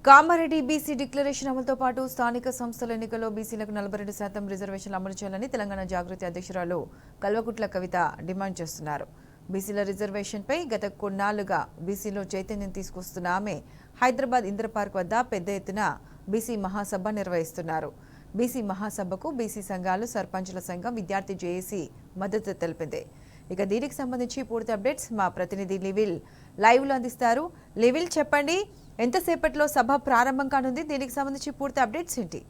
Kamareddy BC declaration అమలుతో పాటు స్థానిక సంస్థల ఎన్నికల్లో బీసీలకు 42% రిజర్వేషన్లు అమలు చేయాలని తెలంగాణ జాగృతి అధ్యక్షురాలు కల్వకుట్ల కవిత డిమాండ్ చేస్తున్నారు. బీసీల రిజర్వేషన్పై గత కొన్నాళ్లుగా బీసీలో చైతన్యం తీసుకొస్తున్న ఆమె హైదరాబాద్ ఇంద్రపార్క్ వద్ద పెద్ద ఎత్తున బీసీ మహాసభ నిర్వహిస్తున్నారు. బీసీ మహాసభకు బీసీ సంఘాలు, సర్పంచుల సంఘం, విద్యార్థి జేఏసీ మద్దతు తెలిపింది. ఇక దీనికి సంబంధించి పూర్తి అప్డేట్స్ మా ప్రతినిధి లివిల్ లైవ్లో అందిస్తారు. లివిల్, చెప్పండి, ఎంతసేపట్లో సభ ప్రారంభం కానుంది? దీనికి సంబంధించి పూర్తి అప్డేట్స్ ఏంటి?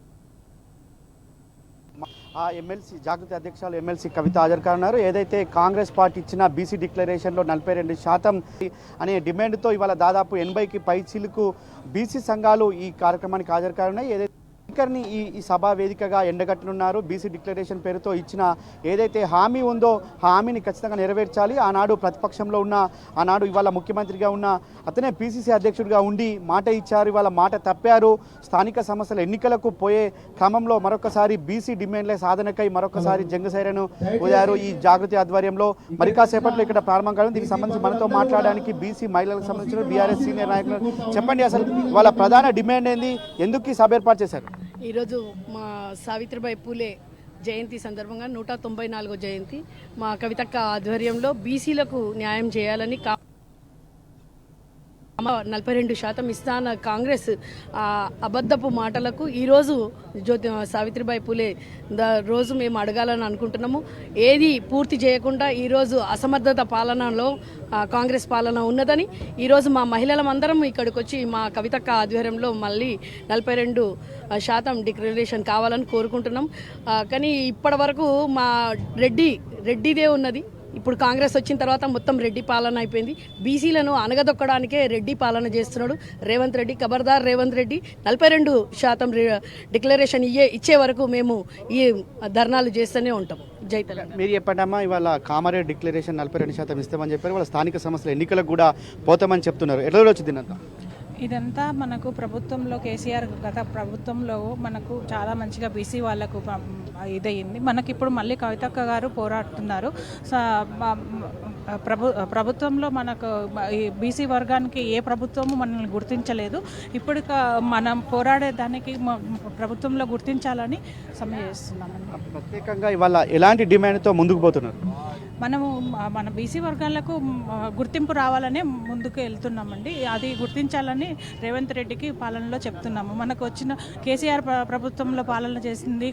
ఎమ్మెల్సీ జాగృతి అధ్యక్షులు ఎమ్మెల్సీ కవిత హాజరు కానున్నారు. ఏదైతే కాంగ్రెస్ పార్టీ ఇచ్చిన బీసీ డిక్లరేషన్లో 42% అనే డిమాండ్తో ఇవాళ దాదాపు 80కి పైచీలకు బీసీ సంఘాలు ఈ కార్యక్రమానికి హాజరు కానున్నాయి. ఏదైతే స్పీకర్ని ఈ సభా వేదికగా ఎండగట్టనున్నారు. బీసీ డిక్లరేషన్ పేరుతో ఇచ్చిన ఏదైతే హామీ ఉందో హామీని ఖచ్చితంగా నెరవేర్చాలి. ఆనాడు ప్రతిపక్షంలో ఉన్న, ఆనాడు ఇవాళ ముఖ్యమంత్రిగా ఉన్న అతనే పీసీసీ అధ్యక్షుడిగా ఉండి మాట ఇచ్చారు, ఇవాళ మాట తప్పారు. స్థానిక సమస్యల ఎన్నికలకు పోయే క్రమంలో మరొకసారి బీసీ డిమాండ్ల సాధనకై మరొకసారి జంగసైరను పోయారు. ఈ జాగృతి ఆధ్వర్యంలో మరి కాసేపట్లో ఇక్కడ ప్రారంభం కాదు. దీనికి సంబంధించి మనతో మాట్లాడడానికి బీసీ మహిళలకు సంబంధించిన బీఆర్ఎస్ సీనియర్ నాయకులు, చెప్పండి, అసలు వాళ్ళ ప్రధాన డిమాండ్ ఏంది, ఎందుకు ఈ సభ ఏర్పాటు చేశారు? ఈరోజు మా సావిత్రిబాయి పూలే జయంతి సందర్భంగా 194వ జయంతి మా కవితక్క ఆధ్వర్యంలో బీసీలకు న్యాయం చేయాలని 42% ఇస్తాన కాంగ్రెస్ అబద్ధపు మాటలకు ఈరోజు సావిత్రిబాయి పూలే రోజు మేము అడగాలని అనుకుంటున్నాము. ఏది పూర్తి చేయకుండా ఈరోజు అసమర్థత పాలనలో కాంగ్రెస్ పాలన ఉన్నదని ఈరోజు మా మహిళలందరం ఇక్కడికి వచ్చి మా కవితక్క ఆధ్వర్యంలో మళ్ళీ 42% డిక్లరేషన్ కావాలని కోరుకుంటున్నాం. కానీ ఇప్పటి వరకు మా రెడ్డిదే ఉన్నది. ఇప్పుడు కాంగ్రెస్ వచ్చిన తర్వాత మొత్తం రెడ్డి పాలన అయిపోయింది. బీసీలను అనగదొక్కడానికే రెడ్డి పాలన చేస్తున్నాడు రేవంత్ రెడ్డి. ఖబర్దార్ రేవంత్ రెడ్డి, 42% డిక్లరేషన్ ఇచ్చే వరకు మేము ఈ ధర్నాలు చేస్తూనే ఉంటాం. జై తెలంగాణ. మీరు చెప్పండమ్మా, ఇవాళ కామారెడ్డి డిక్లరేషన్ 42% ఇస్తామని చెప్పారు. వాళ్ళ స్థానిక సమస్యల ఎన్నికలకు కూడా పోతామని చెప్తున్నారు. ఎట్లా వచ్చింది అంతా? ఇదంతా మనకు ప్రభుత్వంలో కేసీఆర్ గత ప్రభుత్వంలో మనకు చాలా మంచిగా బీసీ వాళ్ళకు ఇదయింది. మనకి ఇప్పుడు మళ్ళీ కవితక్క గారు పోరాడుతున్నారు. ప్రభుత్వంలో మనకు ఈ బీసీ వర్గానికి ఏ ప్రభుత్వము మనల్ని గుర్తించలేదు. ఇప్పుడు మనం పోరాడేదానికి ప్రభుత్వంలో గుర్తించాలని సమ్మె చేస్తున్నామండి. ప్రత్యేకంగా ఇవాళ ఎలాంటి డిమాండ్తో ముందుకు పోతున్నారు? మనము మన బీసీ వర్గాలకు గుర్తింపు రావాలనే ముందుకు వెళ్తున్నామండి. అది గుర్తించాలని రేవంత్ రెడ్డికి పాలనలో చెప్తున్నాము. మనకు వచ్చిన కేసీఆర్ ప్రభుత్వంలో పాలన చేసింది,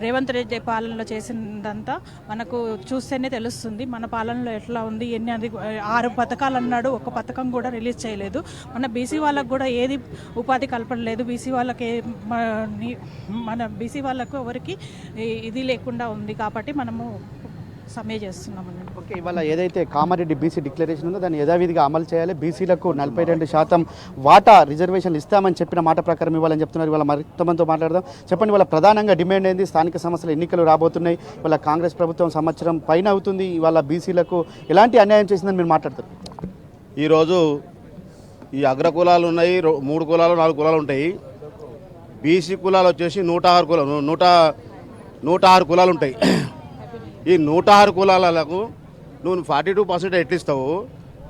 రేవంత్ రెడ్డి పాలనలో చేసిందంతా మనకు చూస్తేనే తెలుస్తుంది. మన పాలనలో ఎట్లా ఉంది, ఎన్ని 6 పథకాలు అన్నాడు, ఒక పథకం కూడా రిలీజ్ చేయలేదు. మన బీసీ వాళ్ళకు కూడా ఏది ఉపాధి కల్పడలేదు. బీసీ వాళ్ళకి మన బీసీ వాళ్ళకు ఎవరికి ఇది లేకుండా ఉంది. కాబట్టి మనము సమ్మె చేస్తున్నామండి. ఓకే, ఇవాళ ఏదైతే కామారెడ్డి బీసీ డిక్లరేషన్ ఉందో దాన్ని యథావిధిగా అమలు చేయాలి. బీసీలకు 42% వాటా రిజర్వేషన్లు ఇస్తామని చెప్పిన మాట ప్రకారం ఇవ్వాలని చెప్తున్నారు. ఇవాళ మరికొంతమందితో మాట్లాడదాం. చెప్పండి, ఇవాళ ప్రధానంగా డిమాండ్ ఏంది? స్థానిక సమస్యల ఎన్నికలు రాబోతున్నాయి. ఇవాళ కాంగ్రెస్ ప్రభుత్వం సంవత్సరం పైన అవుతుంది. ఇవాళ బీసీలకు ఎలాంటి అన్యాయం చేసిందని మీరు మాట్లాడతారు? ఈరోజు ఈ అగ్ర కులాలు ఉన్నాయి, 3 కులాలు 4 కులాలు ఉంటాయి. బీసీ కులాలు వచ్చేసి 106 కులాలు ఉంటాయి. ఈ 106 కులాలకు నువ్వు 42% ఎట్లిస్తావు?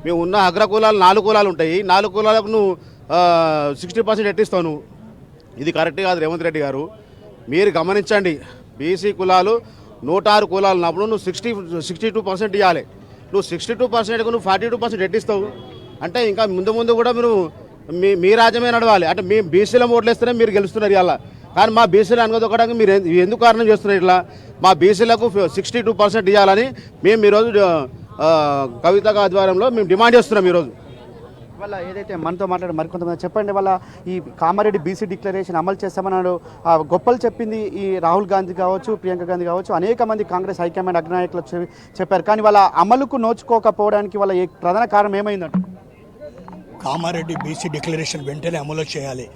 మేము ఉన్న అగ్ర కులాలు 4 కులాలు ఉంటాయి. 4 కులాలకు నువ్వు 60% ఎట్లిస్తావు నువ్వు? ఇది కరెక్ట్ కాదు రేవంత్ రెడ్డి గారు. మీరు గమనించండి, బీసీ కులాలు 106 కులాలు ఉన్నప్పుడు నువ్వు 62% ఇవ్వాలి. నువ్వు 62%కు నువ్వు 42% ఎట్టిస్తావు అంటే ఇంకా ముందు కూడా మీరు మీ రాజ్యమే నడవాలి. అంటే మేము బీసీలో ఓట్లేస్తేనే మీరు గెలుస్తున్నారు ఇలా. కానీ మా బీసీలు అనగదొక్కడానికి మీరు ఎందుకు కారణం చేస్తున్నారు? ఇట్లా మా బీసీలకు 62% ఇవ్వాలని మేము ఈరోజు కవిత ఆధ్వర్యంలో మేము డిమాండ్ చేస్తున్నాం. ఈరోజు వాళ్ళ ఏదైతే మనతో మాట్లాడే మరికొంతమంది, చెప్పండి, వాళ్ళ ఈ కామారెడ్డి బీసీ డిక్లరేషన్ అమలు చేస్తామన్నాడు, గొప్పలు చెప్పింది ఈ రాహుల్ గాంధీ కావచ్చు, ప్రియాంక గాంధీ కావచ్చు, అనేక మంది కాంగ్రెస్ హైకమాండ్ అగ్రనాయకులు చెప్పారు. కానీ వాళ్ళ అమలుకు నోచుకోకపోవడానికి వాళ్ళ ప్రధాన కారణం ఏమైందంట? కామారెడ్డి బీసీ డిక్లరేషన్ వెంటనే అమలు చేయాలి.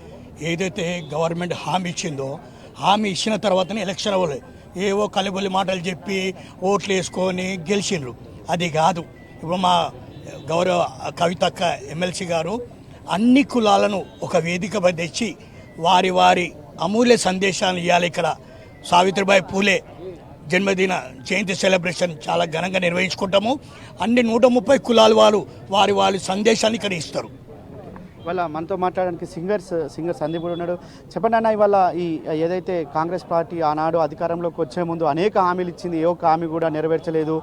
ఏదైతే గవర్నమెంట్ హామీ ఇచ్చిందో హామీ ఇచ్చిన తర్వాతనే ఎలక్షన్ అవ్వలేదు. ఏవో కలిబొలి మాటలు చెప్పి ఓట్లు వేసుకొని గెలిచిండ్రు. అది కాదు. ఇప్పుడు మా గౌరవ కవితక్క ఎమ్మెల్సీ గారు అన్ని కులాలను ఒక వేదికపై తెచ్చి వారి అమూల్య సందేశాలను ఇవ్వాలి. ఇక్కడ సావిత్రిబాయి పూలే జన్మదిన జయంతి సెలబ్రేషన్ చాలా ఘనంగా నిర్వహించుకుంటాము. అన్ని 130 కులాల వారు వారి సందేశాన్ని ఇక్కడ ఇస్తారు. ఇవాళ మనతో మాట్లాడడానికి సింగర్ సందీప్ కూడా ఉన్నాడు. చెప్పండి అన్న, ఇవాళ ఈ ఏదైతే కాంగ్రెస్ పార్టీ ఆనాడు అధికారంలోకి వచ్చే ముందు అనేక హామీలు ఇచ్చింది, ఏ ఒక్క హామీ కూడా నెరవేర్చలేదు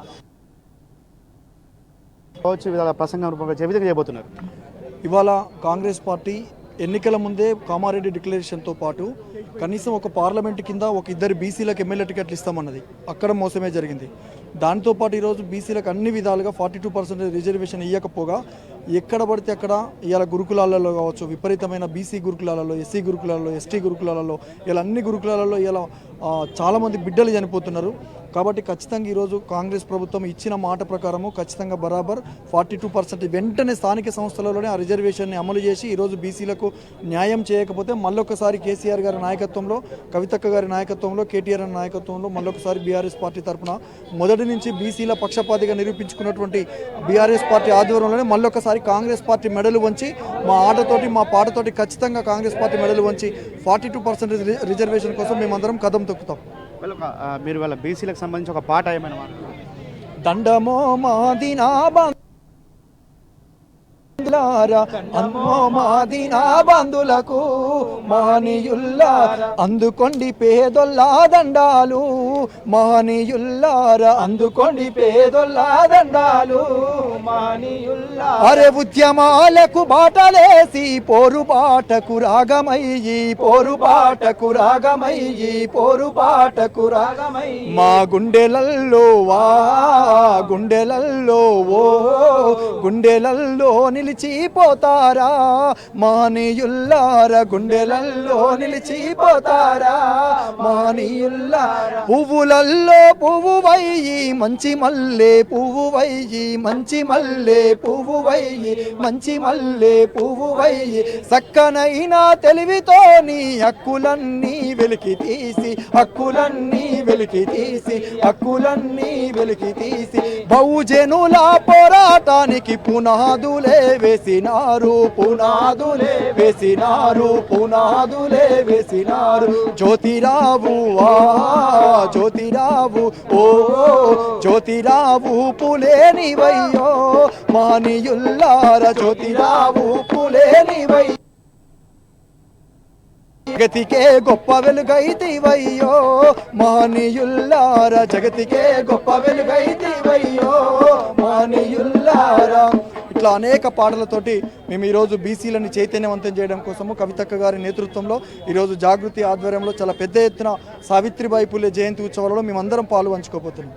ఇవాళ ప్రసంగం రూపంలో ఏ విధంగా చేయబోతున్నారు? ఇవాళ కాంగ్రెస్ పార్టీ ఎన్నికల ముందే కామారెడ్డి డిక్లరేషన్తో పాటు కనీసం ఒక పార్లమెంట్ కింద ఒక ఇద్దరు బీసీలకు ఎమ్మెల్యే టికెట్లు ఇస్తామన్నది, అక్కడ మోసమే జరిగింది. దాంతోపాటు ఈరోజు బీసీలకు అన్ని విధాలుగా 42% రిజర్వేషన్ ఇవ్వకపోగా ఎక్కడ పడితే అక్కడ ఇవాళ గురుకులాలలో కావచ్చు, విపరీతమైన బీసీ గురుకులాలలో, ఎస్సీ గురుకులాలలో, ఎస్టీ గురుకులాలలో, ఇలా అన్ని గురుకులాలలో ఇలా చాలామంది బిడ్డలు చనిపోతున్నారు. కాబట్టి ఖచ్చితంగా ఈరోజు కాంగ్రెస్ ప్రభుత్వం ఇచ్చిన మాట ప్రకారము ఖచ్చితంగా బరాబర్ 42% వెంటనే స్థానిక సంస్థలలోనే ఆ రిజర్వేషన్ని అమలు చేసి ఈరోజు బీసీలకు న్యాయం చేయకపోతే మళ్ళొకసారి కేసీఆర్ గారి నాయకత్వంలో, కవితక్క గారి నాయకత్వంలో, కేటీఆర్ నాయకత్వంలో మళ్ళొకసారి బీఆర్ఎస్ పార్టీ తరఫున మొదటి నుంచి బీసీల పక్షపాతిగా నిరూపించుకున్నటువంటి బీఆర్ఎస్ పార్టీ ఆధ్వర్యంలోనే మళ్ళొకసారి కాంగ్రెస్ పార్టీ మెడలు వంచి మా ఆటతోటి మా పాటతోటి ఖచ్చితంగా కాంగ్రెస్ పార్టీ మెడలు వంచి 42% రిజర్వేషన్ కోసం మేమందరం కదం తొక్కుతాం. మీరు వాళ్ళ బీసీలకు సంబంధించి ఒక పాట ఏమైనా దండమో మాదినా మాదినా బంధులకు మహనీయుల్లారా అందుకోండి పేదొల్లా దండాలు, మహనీయుల్లారా అందుకోండి పేదొల్లా దండాలు, మహనీయుల్లారా. అరే ఉద్యమాలకు బాటలేసి పోరుబాటకు రాగమయ్యి, పోరుబాటకు రాగమయ్యి, పోరుబాటకు రాగమయ్యి మా గుండెలల్లో గుండెలల్లో గుండెలల్లో నిలిచిపోతారా, మహనీయుల్లారా గుండెలల్లో నిలిచిపోతారా, మహనీయుల్లారా. పువ్వులల్లో పువ్వువయ్యి మంచి మల్లె పువ్వువయ్యి, మంచి మల్లె పువ్వువయ్యి, మంచి మల్లె పువ్వువయ్యి సక్కనైన తెలివితో నీ హక్కులన్నీ వెలికి తీసి, హక్కులన్నీ వెలికి తీసి, హక్కులన్నీ వెలికి తీసి బహుజనుల పోరాటానికి పునాదులే వేసినారు, పునాదులే వేసినారు, పునాదులే వేసినారు. జ్యోతిరావు జ్యోతిరావు జ్యోతిరావు పులేనివయ్యో, మహనీయుల్లారా జ్యోతిరావు పులేనివయ్యో. జగతికే గొప్ప వెలుగైతివయ్యో, మహనీయుల్లారా జగతికే గొప్ప వెలుగైతివయ్యో, మహనీయుల్లారా. ఇట్లా అనేక పాటలతోటి మేము ఈరోజు బీసీలను చైతన్యవంతం చేయడం కోసము కవితక్క గారి నేతృత్వంలో ఈరోజు జాగృతి ఆధ్వర్యంలో చాలా పెద్ద ఎత్తున సావిత్రిబాయి పూలే జయంతి ఉత్సవాలలో మేమందరం పాలు పంచుకోబోతున్నాం.